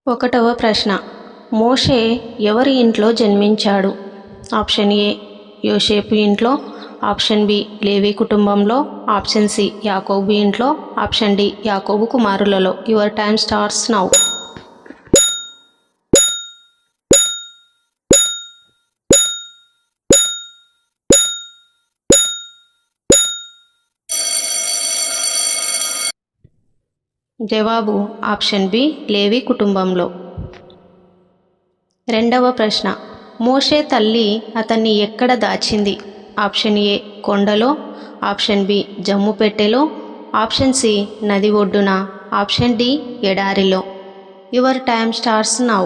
ఒకటవ ప్రశ్న, మోషే ఎవరి ఇంట్లో జన్మించాడు? ఆప్షన్ ఏ యోసేపు ఇంట్లో, ఆప్షన్ బి లేవి కుటుంబంలో, ఆప్షన్ సి యాకోబు ఇంట్లో, ఆప్షన్ డి యాకోబు కుమారులలో. Your time starts now. జవాబు ఆప్షన్ బి లేవి కుటుంబంలో. రెండవ ప్రశ్న, మోషే తల్లి అతన్ని ఎక్కడ దాచింది? ఆప్షన్ ఏ కొండలో, ఆప్షన్ బి జమ్ము పెట్టెలో, ఆప్షన్ సి నది ఒడ్డున, ఆప్షన్ డి ఎడారిలో. Your time starts now.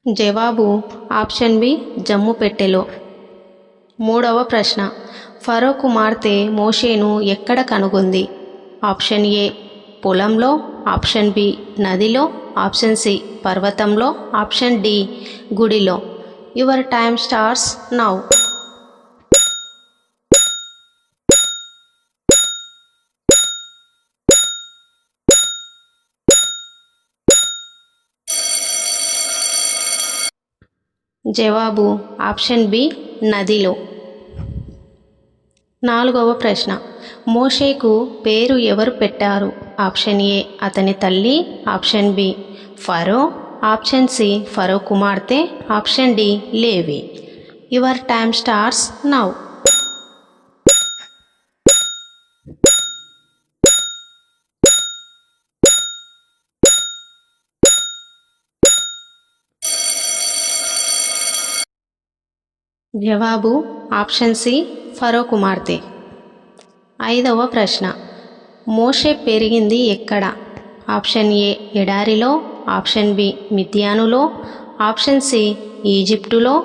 జవాబు ఆప్షన్ బి జమ్ము పెట్టెలో. మూడవ ప్రశ్న, ఫరో కుమార్తె మోషేను ఎక్కడ కనుగొంది? ఆప్షన్ ఏ పొలంలో, ఆప్షన్ బి నదిలో, ఆప్షన్ సి పర్వతంలో, ఆప్షన్ డి గుడిలో. Your time starts now. జవాబు ఆప్షన్ బి నదిలో. నాలుగవ ప్రశ్న, మోషేకు పేరు ఎవరు పెట్టారు? ఆప్షన్ ఏ అతని తల్లి, option B Pharaoh, option C Pharaoh కుమార్తె, ఆప్షన్ డి లేవి. Your time starts now. జవాబు ఆప్షన్ సి ఫరో కుమార్తె. ఐదవ ప్రశ్న, మోషే పెరిగింది ఎక్కడ? ఆప్షన్ ఏ ఎడారిలో, ఆప్షన్ బి మిద్యానులో, ఆప్షన్ సి ఈజిప్టులో,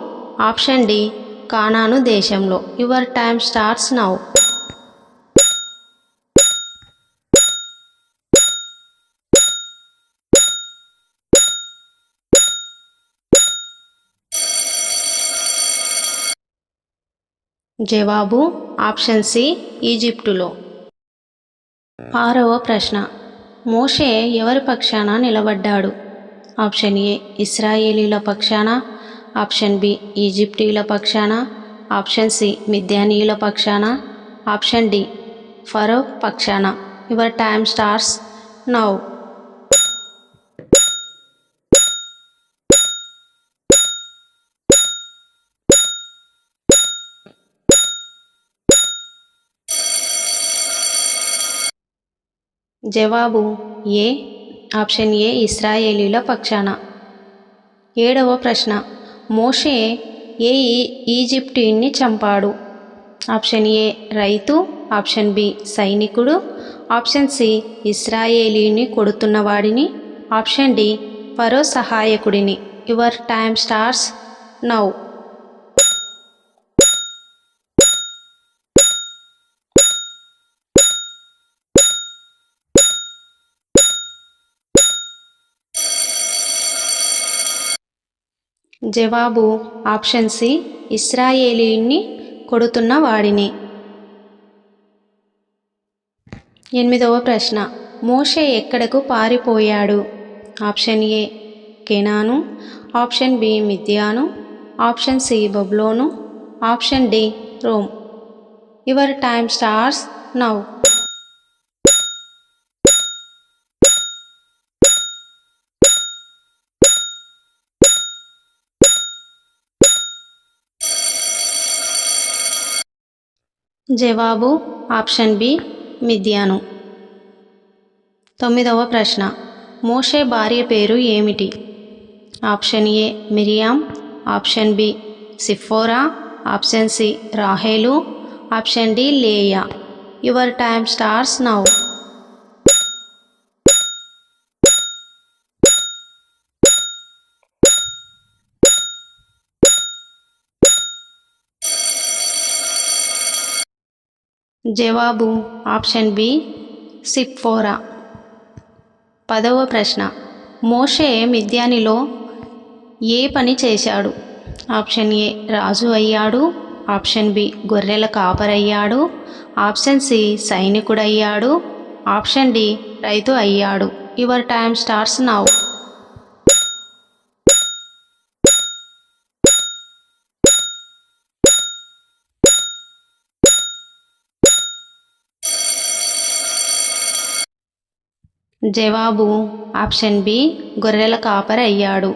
ఆప్షన్ డి కానాను దేశంలో. Your time starts now. జవాబు ఆప్షన్ సి ఈజిప్టులో. ఆరవ ప్రశ్న, మోషే ఎవరి పక్షాన నిలబడ్డాడు? ఆప్షన్ ఏ ఇశ్రాయేలీల పక్షాన, ఆప్షన్ బి ఈజిప్టీయుల పక్షాన, ఆప్షన్ సి మిద్యానీయుల పక్షాన, ఆప్షన్ డి ఫరో పక్షాన. Your time starts now. జవాబు ఏ ఆప్షన్ ఏ ఇశ్రాయేలీల పక్షాన. ఏడవ ప్రశ్న, మోషే ఏ ఈజిప్టీయుణ్ణి చంపాడు? ఆప్షన్ ఏ రైతు, ఆప్షన్ బి సైనికుడు, ఆప్షన్ సి ఇశ్రాయేలీని కొడుతున్నవాడిని, ఆప్షన్ డి ఫరో సహాయకుడిని. Your time starts now. జవాబు ఆప్షన్ సి ఇశ్రాయేలీని కొడుతున్న వాడిని. ఎనిమిదవ ప్రశ్న, మోషే ఎక్కడకు పారిపోయాడు? ఆప్షన్ ఏ కెనాను, ఆప్షన్ బి మిద్యాను, ఆప్షన్ సి బబులోను, option D Rome. Your time starts now. జవాబు ఆప్షన్ బి మిద్యాను. తొమ్మిదవ ప్రశ్న, మోషే భార్య పేరు ఏమిటి? Option A Miriam, option B సిఫోరా, ఆప్షన్ సి రాహేలు, option D Leah. Your time starts now. జవాబు ఆప్షన్ బి సిప్ఫోరా. 10వ ప్రశ్న, మోషే మిద్యానిలో ఏ పని చేశాడు? ఆప్షన్ ఏ రాజు అయ్యాడు, ఆప్షన్ బి గొర్రెల కాపరయ్యాడు, ఆప్షన్ సి సైనికుడయ్యాడు, ఆప్షన్ డి రైతు అయ్యాడు. Your time starts now. జవాబు ఆప్షన్ బి గొర్రెల కాపరి అయ్యాడు.